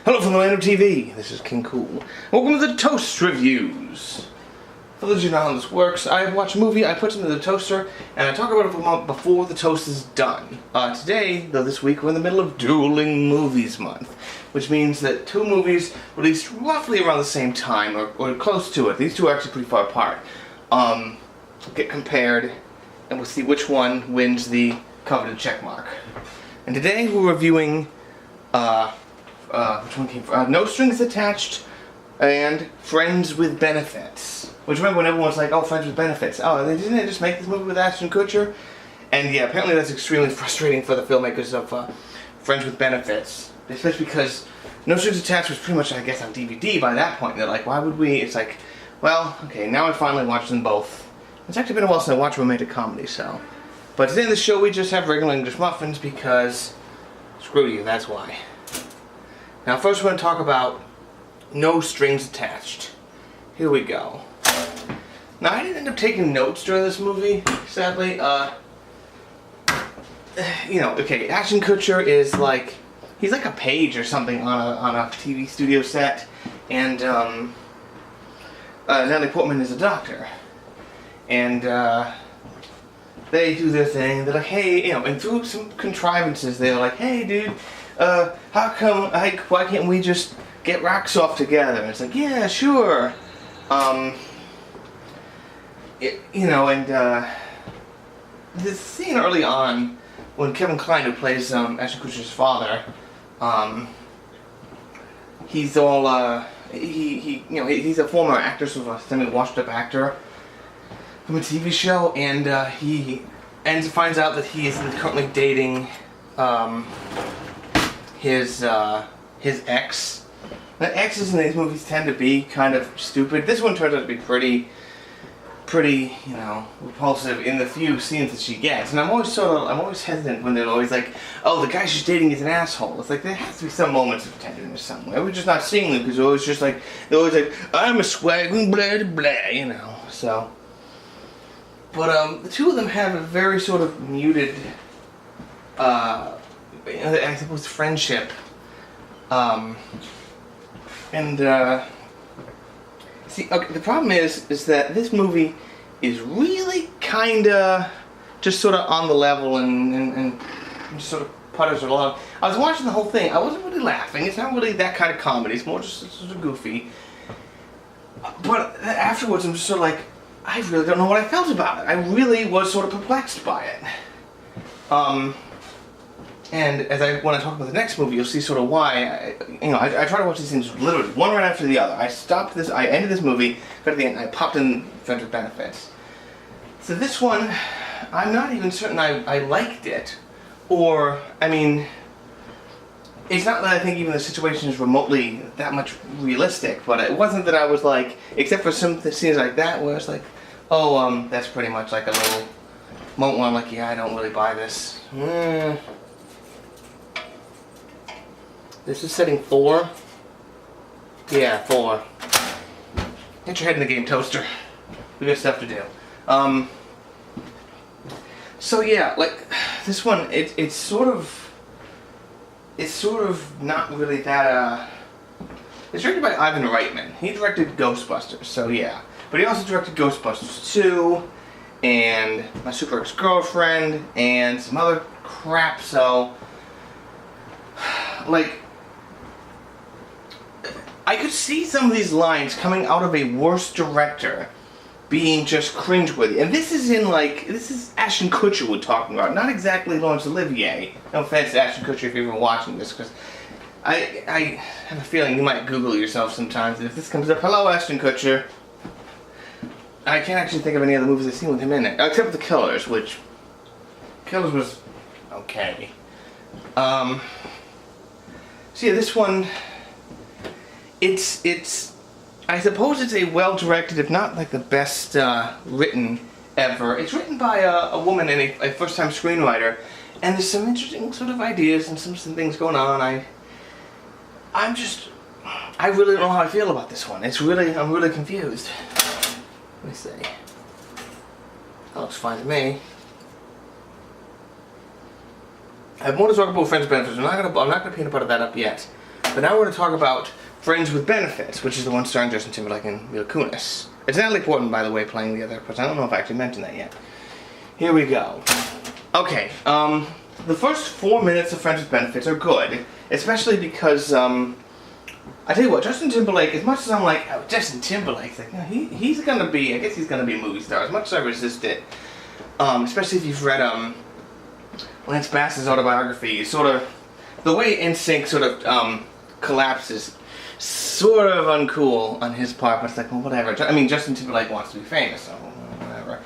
Hello from the land of TV. This is King Cool. Welcome to the Toast Reviews. For those of you who know how this works, I watch a movie, I put it into the toaster, and I talk about it for a month before the toast is done. Today, though this week, we're in the middle of Dueling Movies Month, which means that two movies released roughly around the same time, or close to it. These two are actually pretty far apart. Get compared, and we'll see which one wins the coveted checkmark. And today we're reviewing, which one came first? No Strings Attached and Friends with Benefits. Which remember when everyone was like, oh, Friends with Benefits. Oh, didn't they just make this movie with Ashton Kutcher? And yeah, apparently that's extremely frustrating for the filmmakers of Friends with Benefits. Especially because No Strings Attached was pretty much, I guess, on DVD by that point. And they're like, why would we? It's like, well, okay, now I finally watched them both. It's actually been a while since I watched a romantic comedy, so. But today in the show we just have regular English muffins because, screw you, that's why. Now first we're going to talk about No Strings Attached. Here we go. Now I didn't end up taking notes during this movie, sadly. You know, okay, Ashton Kutcher is like, he's like a page or something on a TV studio set, and Natalie Portman is a doctor. And they do their thing. They're like, hey, you know, and through some contrivances, they're like, hey, dude, how come, why can't we just get rocks off together? And it's like, yeah, sure. You know, and this scene early on when Kevin Kline, who plays Ashton Kutcher's father, he's all you know, he's a former actor, sort of a semi-washed-up actor from a TV show, and he finds out that he is currently dating his ex. The exes in these movies tend to be kind of stupid. This one turns out to be pretty, you know, repulsive in the few scenes that she gets. And I'm always hesitant when they're always like, oh, the guy she's dating is an asshole. It's like, there has to be some moments of tenderness somewhere. We're just not seeing them because they're always just like, I'm a swagging blah, blah, you know, so. But the two of them have a very sort of muted, I suppose, friendship. See, okay, the problem is that this movie is really kinda just sort of on the level and just sort of putters along. I was watching the whole thing. I wasn't really laughing. It's not really that kind of comedy. It's more just sort of goofy. But afterwards, I'm just sort of like, I really don't know what I felt about it. I really was sort of perplexed by it. And as when I talk about the next movie, you'll see sort of why. I try to watch these things literally one right after the other. I ended this movie, got to the end, and I popped in Friends with Benefits. So this one, I'm not even certain I liked it, or, I mean, it's not that I think even the situation is remotely that much realistic, but it wasn't that I was like, except for some scenes like that where it's like, oh, that's pretty much like a little moment where I'm like, yeah, I don't really buy this. This is setting 4. Yeah, 4. Get your head in the game, Toaster. We got stuff to do. So yeah, like this one, it's sort of not really that. It's directed by Ivan Reitman. He directed Ghostbusters, so yeah. But he also directed Ghostbusters 2, and My Super Ex-Girlfriend, and some other crap. So, like, I could see some of these lines coming out of a worse director being just cringeworthy. And this is Ashton Kutcher we're talking about, not exactly Laurence Olivier. No offense to Ashton Kutcher if you're even watching this, because I have a feeling you might Google yourself sometimes, and if this comes up, hello Ashton Kutcher. I can't actually think of any other movies I've seen with him in it, except for The Killers, which Killers was okay. So yeah, this one, it's I suppose it's a well-directed, if not like the best written ever. It's written by a woman and a first-time screenwriter, and there's some interesting sort of ideas and some things going on. I really don't know how I feel about this one. I'm really confused. Let me see. That looks fine to me. I have more to talk about Friends with Benefits. I'm not gonna peanut butter that up yet. But now we're going to talk about Friends with Benefits, which is the one starring Justin Timberlake and Mila Kunis. It's Natalie Portman, by the way, playing the other person. I don't know if I actually mentioned that yet. Here we go. Okay, the first 4 minutes of Friends with Benefits are good, especially because, I tell you what, Justin Timberlake, as much as I'm like, oh, Justin Timberlake, like, no, he's gonna be, I guess he's gonna be a movie star, as much as I resist it, especially if you've read, Lance Bass's autobiography, sort of, the way NSYNC sort of, collapses, sort of uncool on his part, but it's like, well, whatever. I mean, Justin Timberlake wants to be famous, so whatever.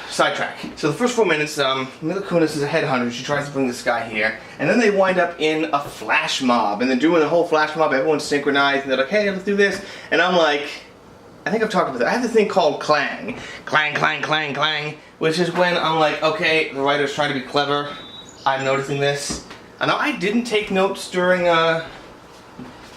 Sidetrack. So the first 4 minutes, Mila Kunis is a headhunter. She tries to bring this guy here, and then they wind up in a flash mob, and they're doing the whole flash mob. Everyone's synchronized, and they're like, "Hey, let's do this." And I'm like, I think I've talked about that. I have this thing called clang, clang, clang, clang, clang, which is when I'm like, okay, the writer's trying to be clever. I'm noticing this. I know I didn't take notes during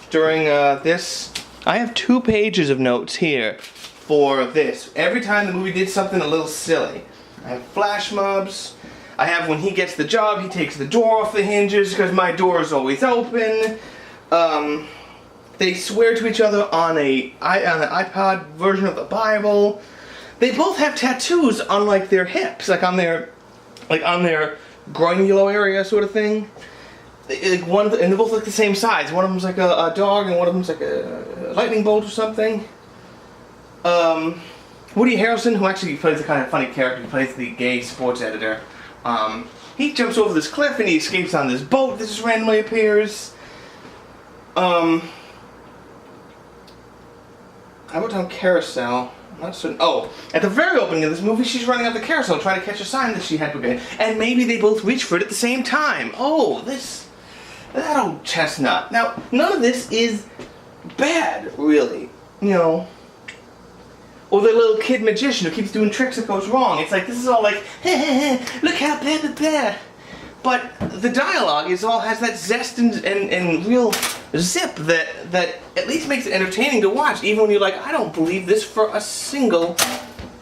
this. I have 2 pages of notes here for this. Every time the movie did something a little silly. I have flash mobs. I have when he gets the job, he takes the door off the hinges because my door is always open. They swear to each other on an iPod version of the Bible. They both have tattoos on like their hips, like on their groinulo area sort of thing. Like one, and they're both like the same size. One of them's like a dog, and one of them's like a lightning bolt or something. Woody Harrelson, who actually plays a kind of funny character, he plays the gay sports editor. He jumps over this cliff and he escapes on this boat that just randomly appears. I wrote down carousel. I'm not certain. Oh, at the very opening of this movie, she's running up the carousel trying to catch a sign that she had to, and maybe they both reach for it at the same time. Oh, that old chestnut. Now, none of this is bad, really. You know. Or the little kid magician who keeps doing tricks that goes wrong. It's like, this is all like, look how bad. But the dialogue has that zest and real zip that at least makes it entertaining to watch, even when you're like, I don't believe this for a single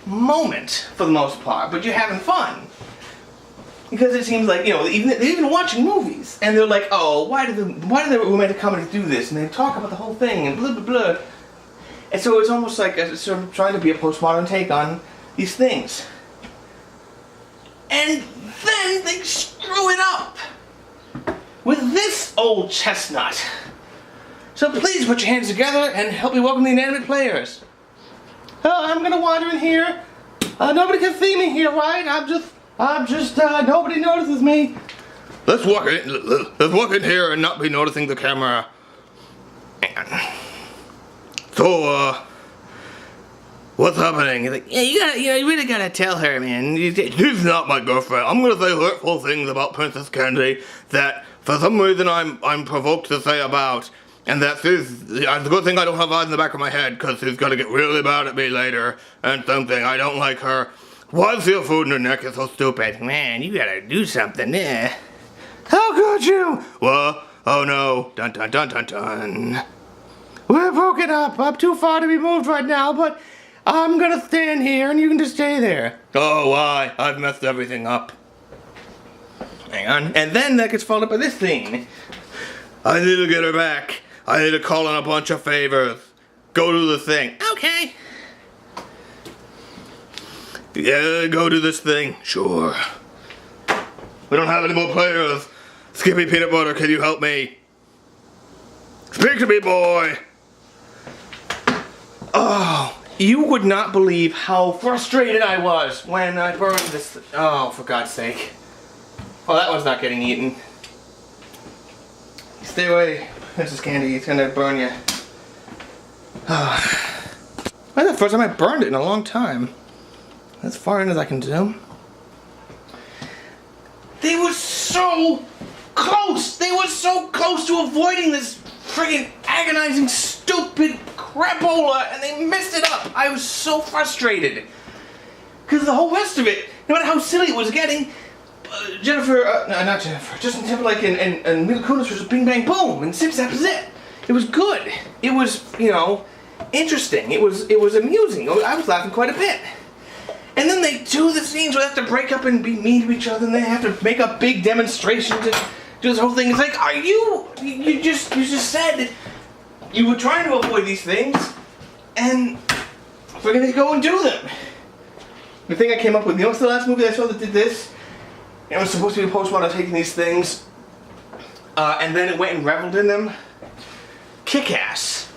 moment, for the most part. But you're having fun. Because it seems like, you know, they're even watching movies, and they're like, oh, why do the romantic comedies do this? And they talk about the whole thing, and blah, blah, blah. And so it's almost like sort of trying to be a postmodern take on these things. And then they screw it up with this old chestnut. So please put your hands together and help me welcome the inanimate players. Oh, I'm gonna wander in here. Nobody can see me here, right? I'm just, nobody notices me. Let's walk in here and not be noticing the camera. So, what's happening? He's like, yeah, you really gotta tell her, man. She's not my girlfriend. I'm gonna say hurtful things about Princess Candy that, for some reason, I'm provoked to say about. And that it's a good thing I don't have eyes in the back of my head, because she's gonna get really mad at me later, and something. I don't like her. Why is your food in her neck? It's so stupid. Man, you gotta do something there. How could you? Well, oh no. Dun dun dun dun dun. We're broken up. I'm too far to be moved right now, but I'm gonna stand here and you can just stay there. Oh, why? I've messed everything up. Hang on. And then that gets followed by this thing. I need to get her back. I need to call in a bunch of favors. Go do the thing. Okay. Yeah, go do this thing. Sure. We don't have any more players. Skippy Peanut Butter, can you help me? Speak to me, boy. Oh, you would not believe how frustrated I was when I burned this. Oh, for God's sake. Well, that one's not getting eaten. Stay away, Princess Candy. It's gonna burn you. That's the first time I burned it in a long time. As far in as I can do. They were so close! They were so close to avoiding this friggin' agonizing, stupid crapola, and they messed it up! I was so frustrated. Because the whole rest of it, no matter how silly it was getting, Justin Timberlake and Mila Kunis was just bing bang boom, and zip zap zip. It was good. It was, you know, interesting. It was amusing. I was laughing quite a bit. And then they do the scenes where they have to break up and be mean to each other, and they have to make up big demonstrations do this whole thing. It's like, are you just said you were trying to avoid these things, and we're gonna go and do them. The thing I came up with, you know what's the last movie I saw that did this? It was supposed to be a postmodern taking these things, and then it went and reveled in them. Kick-Ass.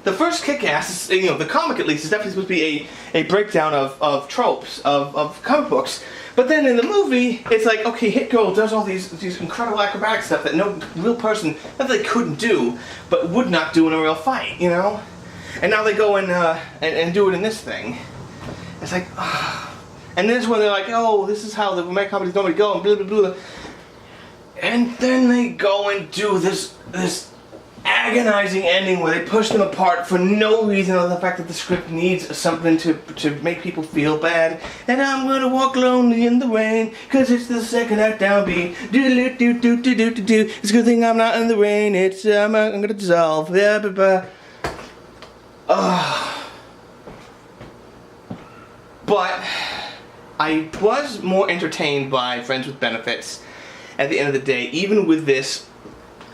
The first Kick-Ass, is, you know, the comic at least, is definitely supposed to be a breakdown of tropes, of comic books. But then in the movie, it's like, okay, Hit Girl does all these incredible acrobatic stuff that no real person, not that they couldn't do, but would not do in a real fight, you know? And now they go and do it in this thing. It's like, and this when they're like, oh, this is how the romantic comedies normally go, and blah, blah, blah. And then they go and do this agonizing ending where they push them apart for no reason other than the fact that the script needs something to make people feel bad. And I'm gonna walk lonely in the rain, cause it's the second act downbeat. Do. It's a good thing I'm not in the rain, it's, I'm gonna dissolve. But I was more entertained by Friends with Benefits at the end of the day, even with this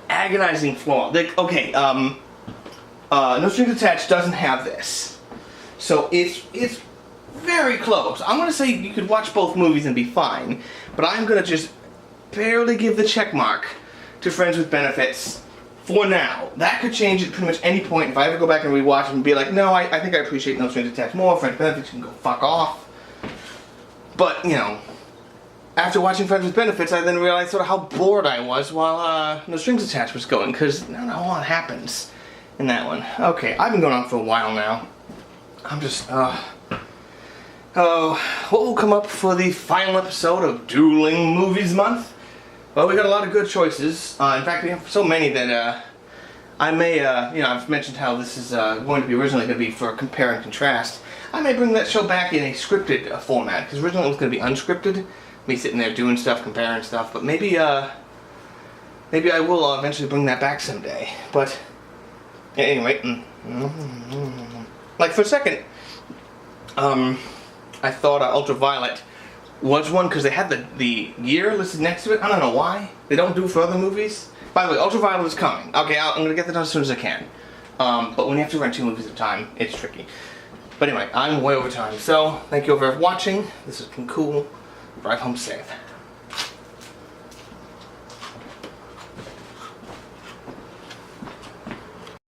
agonizing flaw. Like, okay, No Strings Attached doesn't have this, so it's very close. I'm gonna say you could watch both movies and be fine, but I'm gonna just barely give the check mark to Friends with Benefits for now. That could change at pretty much any point. If I ever go back and rewatch it and be like, no, I think I appreciate No Strings Attached more. Friends with Benefits can go fuck off. But, you know, after watching Friends with Benefits, I then realized sort of how bored I was while No Strings Attached was going, because not a lot happens in that one. Okay, I've been going on for a while now. I'm just, what will come up for the final episode of Dueling Movies Month? Well, we got a lot of good choices. In fact, we have so many that I may, you know, I've mentioned how this is going to be originally going to be for compare and contrast. I may bring that show back in a scripted format, because originally it was going to be unscripted. Me sitting there doing stuff, comparing stuff, but maybe maybe I will eventually bring that back someday. But anyway, like for a second, I thought Ultraviolet was one because they had the year listed next to it. I don't know why they don't do for other movies. By the way, Ultraviolet is coming. Okay, I'm gonna get that done as soon as I can. But when you have to rent 2 movies at a time, it's tricky. But anyway, I'm way over time. So thank you all for watching. This has been cool. Drive home safe.